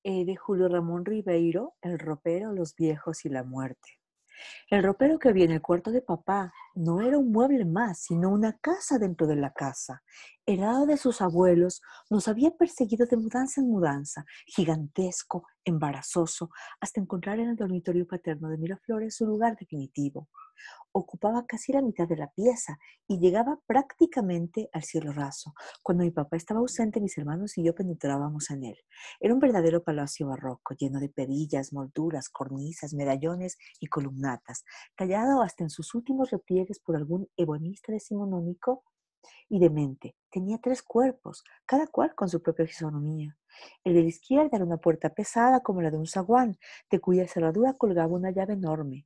De Julio Ramón Ribeiro, El ropero, los viejos y la muerte. El ropero que había en el cuarto de papá no era un mueble más, sino una casa dentro de la casa. Heredado de sus abuelos, nos había perseguido de mudanza en mudanza, gigantesco, embarazoso, hasta encontrar en el dormitorio paterno de Miraflores su lugar definitivo. Ocupaba casi la mitad de la pieza y llegaba prácticamente al cielo raso. Cuando mi papá estaba ausente, mis hermanos y yo penetrábamos en él. Era un verdadero palacio barroco, lleno de perillas, molduras, cornisas, medallones y columnatas, tallado hasta en sus últimos repliegues por algún ebonista decimonónico y demente. Tenía 3 cuerpos, cada cual con su propia fisonomía. El de la izquierda era una puerta pesada como la de un zaguán, de cuya cerradura colgaba una llave enorme,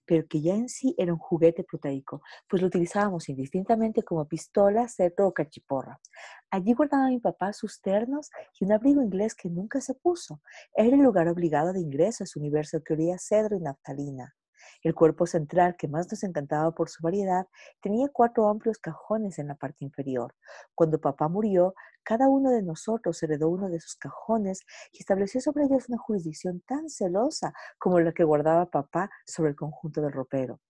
pero que ya en sí era un juguete proteico, pues lo utilizábamos indistintamente como pistola, cetro o cachiporra. Allí guardaba mi papá sus ternos y un abrigo inglés que nunca se puso. Era el lugar obligado de ingreso a su universo que olía a cedro y naftalina. El cuerpo central, que más nos encantaba por su variedad, tenía 4 amplios cajones en la parte inferior. Cuando papá murió, cada uno de nosotros heredó uno de sus cajones y estableció sobre ellos una jurisdicción tan celosa como la que guardaba papá sobre el conjunto del ropero.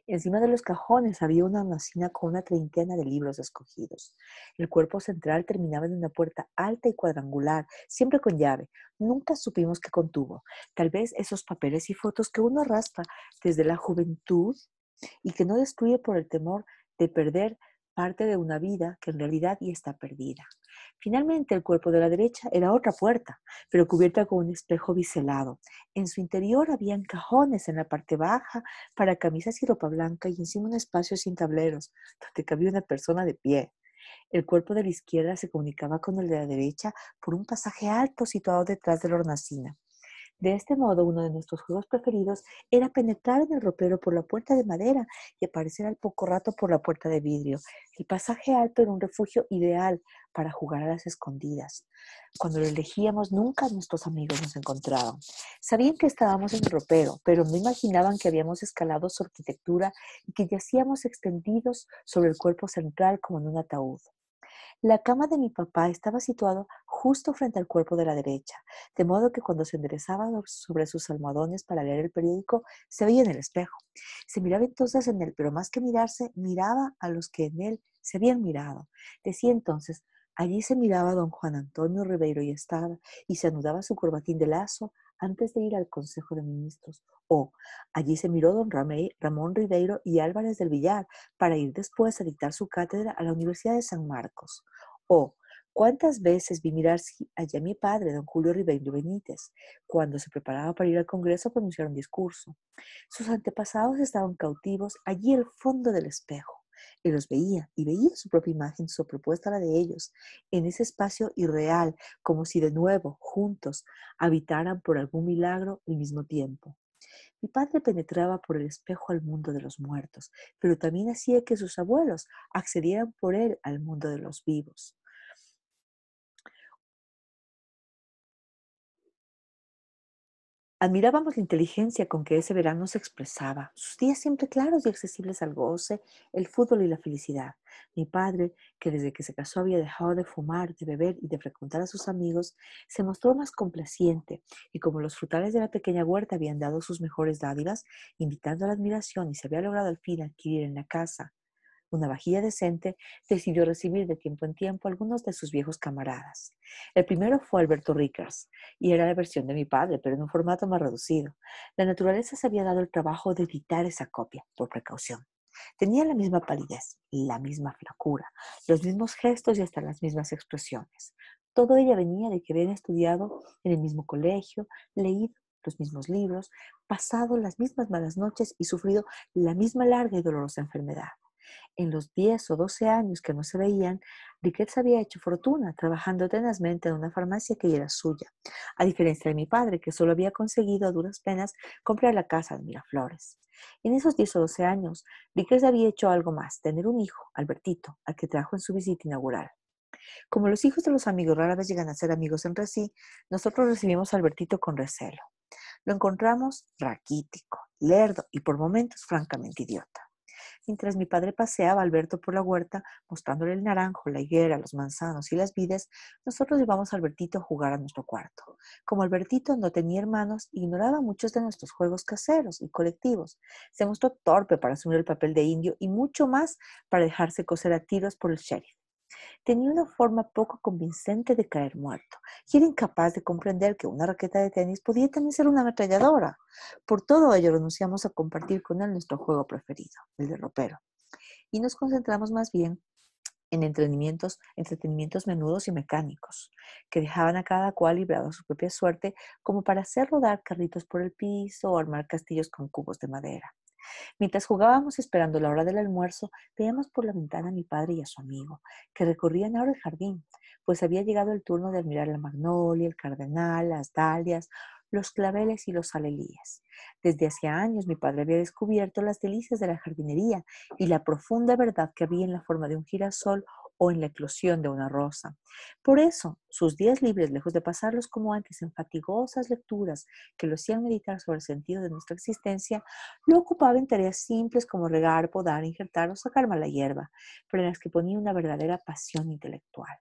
Encima de los cajones había una alacena con una treintena de libros escogidos. El cuerpo central terminaba en una puerta alta y cuadrangular, siempre con llave. Nunca supimos qué contuvo. Tal vez esos papeles y fotos que uno raspa desde la juventud y que no destruye por el temor de perder parte de una vida que en realidad ya está perdida. Finalmente, el cuerpo de la derecha era otra puerta, pero cubierta con un espejo biselado. En su interior habían cajones en la parte baja para camisas y ropa blanca y encima un espacio sin tableros, donde cabía una persona de pie. El cuerpo de la izquierda se comunicaba con el de la derecha por un pasaje alto situado detrás de la hornacina. De este modo, uno de nuestros juegos preferidos era penetrar en el ropero por la puerta de madera y aparecer al poco rato por la puerta de vidrio. El pasaje alto era un refugio ideal para jugar a las escondidas. Cuando lo elegíamos, nunca nuestros amigos nos encontraban. Sabían que estábamos en el ropero, pero no imaginaban que habíamos escalado su arquitectura y que yacíamos extendidos sobre el cuerpo central como en un ataúd. La cama de mi papá estaba situada justo frente al cuerpo de la derecha, de modo que cuando se enderezaba sobre sus almohadones para leer el periódico, se veía en el espejo. Se miraba entonces en él, pero más que mirarse, miraba a los que en él se habían mirado. Decía entonces, allí se miraba don Juan Antonio Ribeiro y Estrada, y se anudaba su corbatín de lazo antes de ir al Consejo de Ministros. O, allí se miró don Ramón Ribeiro y Álvarez del Villar, para ir después a dictar su cátedra a la Universidad de San Marcos. O, ¿cuántas veces vi mirar allá a mi padre, don Julio Ribeiro Benítez, cuando se preparaba para ir al Congreso a pronunciar un discurso? Sus antepasados estaban cautivos allí al fondo del espejo. Él los veía y veía su propia imagen superpuesta a la de ellos, en ese espacio irreal, como si de nuevo, juntos, habitaran por algún milagro el mismo tiempo. Mi padre penetraba por el espejo al mundo de los muertos, pero también hacía que sus abuelos accedieran por él al mundo de los vivos. Admirábamos la inteligencia con que ese verano se expresaba, sus días siempre claros y accesibles al goce, el fútbol y la felicidad. Mi padre, que desde que se casó había dejado de fumar, de beber y de frecuentar a sus amigos, se mostró más complaciente, y como los frutales de la pequeña huerta habían dado sus mejores dádivas, invitando a la admiración y se había logrado al fin adquirir en la casa una vajilla decente, decidió recibir de tiempo en tiempo a algunos de sus viejos camaradas. El primero fue Alberto Rickers, y era la versión de mi padre, pero en un formato más reducido. La naturaleza se había dado el trabajo de editar esa copia, por precaución. Tenía la misma palidez, la misma flacura, los mismos gestos y hasta las mismas expresiones. Todo ella venía de que habían estudiado en el mismo colegio, leído los mismos libros, pasado las mismas malas noches y sufrido la misma larga y dolorosa enfermedad. En los 10 o 12 años que no se veían, Riquet había hecho fortuna trabajando tenazmente en una farmacia que ya era suya, a diferencia de mi padre, que solo había conseguido a duras penas comprar la casa de Miraflores. En esos 10 o 12 años, Riquet había hecho algo más, tener un hijo, Albertito, al que trajo en su visita inaugural. Como los hijos de los amigos rara vez llegan a ser amigos entre sí, nosotros recibimos a Albertito con recelo. Lo encontramos raquítico, lerdo y por momentos francamente idiota. Mientras mi padre paseaba a Alberto por la huerta, mostrándole el naranjo, la higuera, los manzanos y las vides, nosotros llevamos a Albertito a jugar a nuestro cuarto. Como Albertito no tenía hermanos, ignoraba muchos de nuestros juegos caseros y colectivos. Se mostró torpe para asumir el papel de indio y mucho más para dejarse coser a tiros por el sheriff. Tenía una forma poco convincente de caer muerto y era incapaz de comprender que una raqueta de tenis podía también ser una ametralladora. Por todo ello renunciamos a compartir con él nuestro juego preferido, el de ropero, y nos concentramos más bien en entretenimientos menudos y mecánicos, que dejaban a cada cual librado a su propia suerte, como para hacer rodar carritos por el piso o armar castillos con cubos de madera. Mientras jugábamos esperando la hora del almuerzo, veíamos por la ventana a mi padre y a su amigo, que recorrían ahora el jardín, pues había llegado el turno de admirar la magnolia, el cardenal, las dalias, los claveles y los alelíes. Desde hacía años mi padre había descubierto las delicias de la jardinería y la profunda verdad que había en la forma de un girasol o en la eclosión de una rosa. Por eso, sus días libres, lejos de pasarlos como antes en fatigosas lecturas que lo hacían meditar sobre el sentido de nuestra existencia, lo ocupaba en tareas simples como regar, podar, injertar o sacar mala hierba, pero en las que ponía una verdadera pasión intelectual.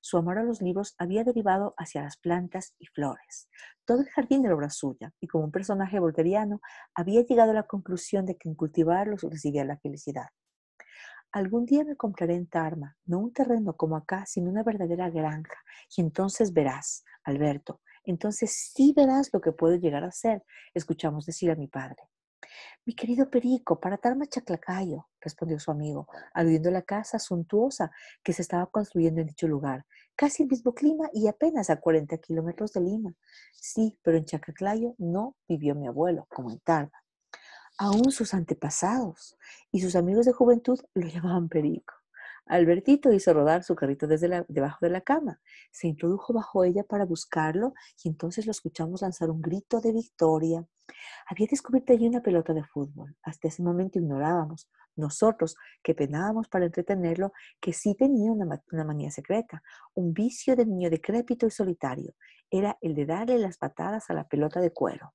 Su amor a los libros había derivado hacia las plantas y flores. Todo el jardín era obra suya, y como un personaje volteriano, había llegado a la conclusión de que en cultivarlos residía la felicidad. Algún día me compraré en Tarma, no un terreno como acá, sino una verdadera granja, y entonces verás, Alberto, entonces sí verás lo que puedo llegar a ser, escuchamos decir a mi padre. Mi querido Perico, para Tarma Chaclacayo, respondió su amigo, aludiendo a la casa suntuosa que se estaba construyendo en dicho lugar, casi el mismo clima y apenas a 40 kilómetros de Lima. Sí, pero en Chaclacayo no vivió mi abuelo, como en Tarma. Aún sus antepasados y sus amigos de juventud lo llamaban Perico. Albertito hizo rodar su carrito debajo de la cama. Se introdujo bajo ella para buscarlo y entonces lo escuchamos lanzar un grito de victoria. Había descubierto allí una pelota de fútbol. Hasta ese momento ignorábamos, nosotros que penábamos para entretenerlo, que sí tenía una manía secreta, un vicio de niño decrépito y solitario. Era el de darle las patadas a la pelota de cuero.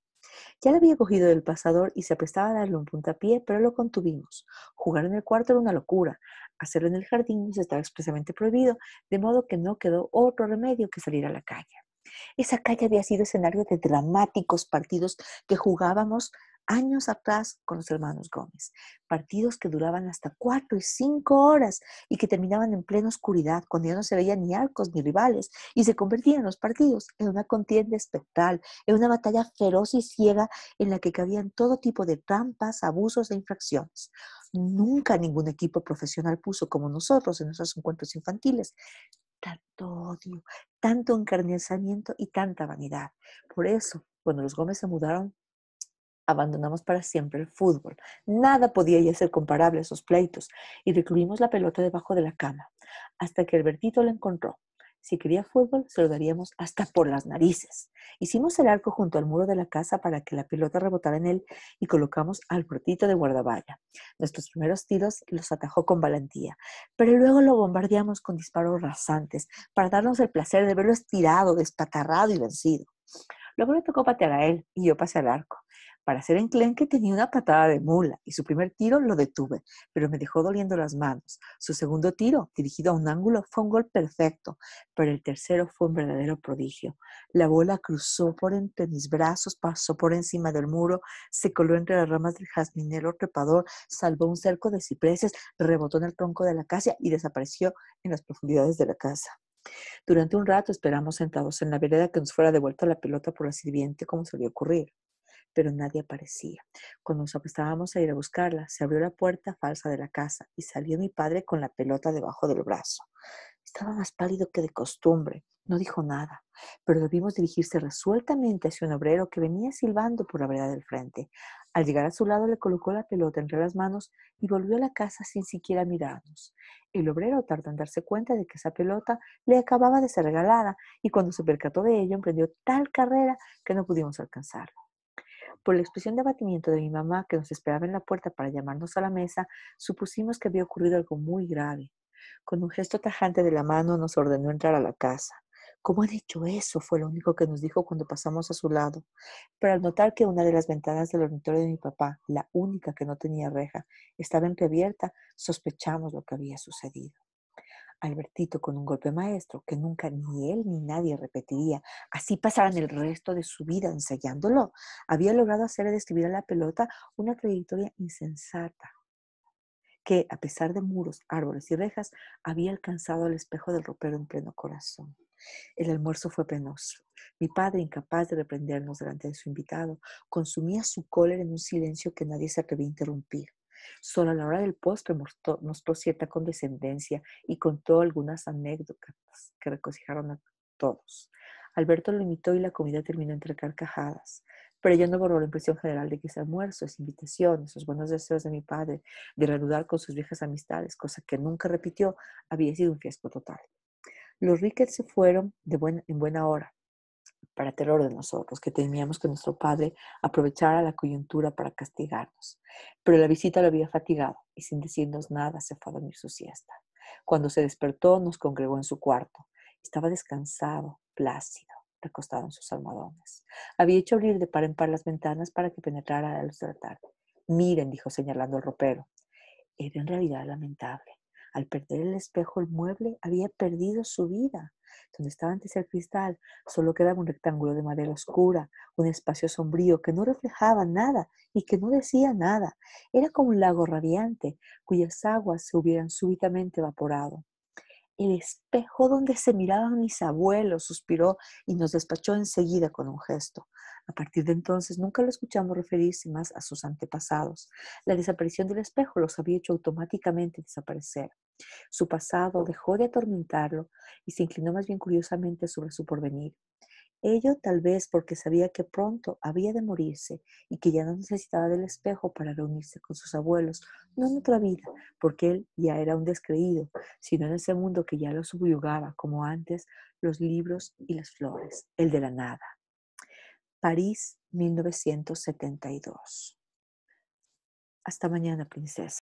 Ya la había cogido del pasador y se aprestaba a darle un puntapié, pero lo contuvimos. Jugar en el cuarto era una locura. Hacerlo en el jardín nos estaba expresamente prohibido, de modo que no quedó otro remedio que salir a la calle. Esa calle había sido escenario de dramáticos partidos que jugábamos años atrás con los hermanos Gómez. Partidos que duraban hasta 4 y 5 horas y que terminaban en plena oscuridad, cuando ya no se veían ni arcos ni rivales, y se convertían los partidos en una contienda espectral, en una batalla feroz y ciega en la que cabían todo tipo de trampas, abusos e infracciones. Nunca ningún equipo profesional puso como nosotros en nuestros encuentros infantiles tanto odio, tanto encarnizamiento y tanta vanidad. Por eso, cuando los Gómez se mudaron, abandonamos para siempre el fútbol. Nada podía ya ser comparable a esos pleitos y recluimos la pelota debajo de la cama, hasta que Albertito la encontró. Si quería fútbol, se lo daríamos hasta por las narices. Hicimos el arco junto al muro de la casa para que la pelota rebotara en él y colocamos al Albertito de guardavalla. Nuestros primeros tiros los atajó con valentía, pero luego lo bombardeamos con disparos rasantes para darnos el placer de verlo estirado, despatarrado y vencido. Luego le tocó patear a él y yo pasé al arco. Para hacer enclenque tenía una patada de mula y su primer tiro lo detuve, pero me dejó doliendo las manos. Su segundo tiro, dirigido a un ángulo, fue un gol perfecto, pero el tercero fue un verdadero prodigio. La bola cruzó por entre mis brazos, pasó por encima del muro, se coló entre las ramas del jazminero trepador, salvó un cerco de cipreses, rebotó en el tronco de la acacia y desapareció en las profundidades de la casa. Durante un rato esperamos sentados en la vereda que nos fuera devuelta la pelota por la sirviente como solía ocurrir, pero nadie aparecía. Cuando nos aprestábamos a ir a buscarla, se abrió la puerta falsa de la casa y salió mi padre con la pelota debajo del brazo. Estaba más pálido que de costumbre. No dijo nada, pero lo vimos dirigirse resueltamente hacia un obrero que venía silbando por la vereda del frente. Al llegar a su lado le colocó la pelota entre las manos y volvió a la casa sin siquiera mirarnos. El obrero tardó en darse cuenta de que esa pelota le acababa de ser regalada y cuando se percató de ello emprendió tal carrera que no pudimos alcanzarlo. Por la expresión de abatimiento de mi mamá, que nos esperaba en la puerta para llamarnos a la mesa, supusimos que había ocurrido algo muy grave. Con un gesto tajante de la mano nos ordenó entrar a la casa. ¿Cómo han hecho eso?, fue lo único que nos dijo cuando pasamos a su lado. Pero al notar que una de las ventanas del dormitorio de mi papá, la única que no tenía reja, estaba entreabierta, sospechamos lo que había sucedido. Albertito, con un golpe maestro que nunca ni él ni nadie repetiría, así pasaran el resto de su vida ensayándolo, había logrado hacerle describir a la pelota una trayectoria insensata que, a pesar de muros, árboles y rejas, había alcanzado el espejo del ropero en pleno corazón. El almuerzo fue penoso. Mi padre, incapaz de reprendernos delante de su invitado, consumía su cólera en un silencio que nadie se atrevía a interrumpir. Solo a la hora del postre mostró cierta condescendencia y contó algunas anécdotas que regocijaron a todos. Alberto lo imitó y la comida terminó entre carcajadas. Pero ella no borró la impresión general de que ese almuerzo, esa invitación, esos buenos deseos de mi padre de reanudar con sus viejas amistades, cosa que nunca repitió, había sido un fiasco total. Los Ricketts se fueron en buena hora, para terror de nosotros, que temíamos que nuestro padre aprovechara la coyuntura para castigarnos. Pero la visita lo había fatigado y sin decirnos nada se fue a dormir su siesta. Cuando se despertó, nos congregó en su cuarto. Estaba descansado, plácido, recostado en sus almohadones. Había hecho abrir de par en par las ventanas para que penetrara la luz de la tarde. Miren, dijo señalando el ropero. Era en realidad lamentable. Al perder el espejo, el mueble había perdido su vida. Donde estaba antes el cristal, solo quedaba un rectángulo de madera oscura, un espacio sombrío que no reflejaba nada y que no decía nada. Era como un lago radiante, cuyas aguas se hubieran súbitamente evaporado. El espejo donde se miraban mis abuelos, suspiró y nos despachó enseguida con un gesto. A partir de entonces nunca lo escuchamos referirse más a sus antepasados. La desaparición del espejo los había hecho automáticamente desaparecer. Su pasado dejó de atormentarlo y se inclinó más bien curiosamente sobre su porvenir. Ello tal vez porque sabía que pronto había de morirse y que ya no necesitaba del espejo para reunirse con sus abuelos, no en otra vida, porque él ya era un descreído, sino en ese mundo que ya lo subyugaba, como antes, los libros y las flores, el de la nada. París, 1972. Hasta mañana, princesa.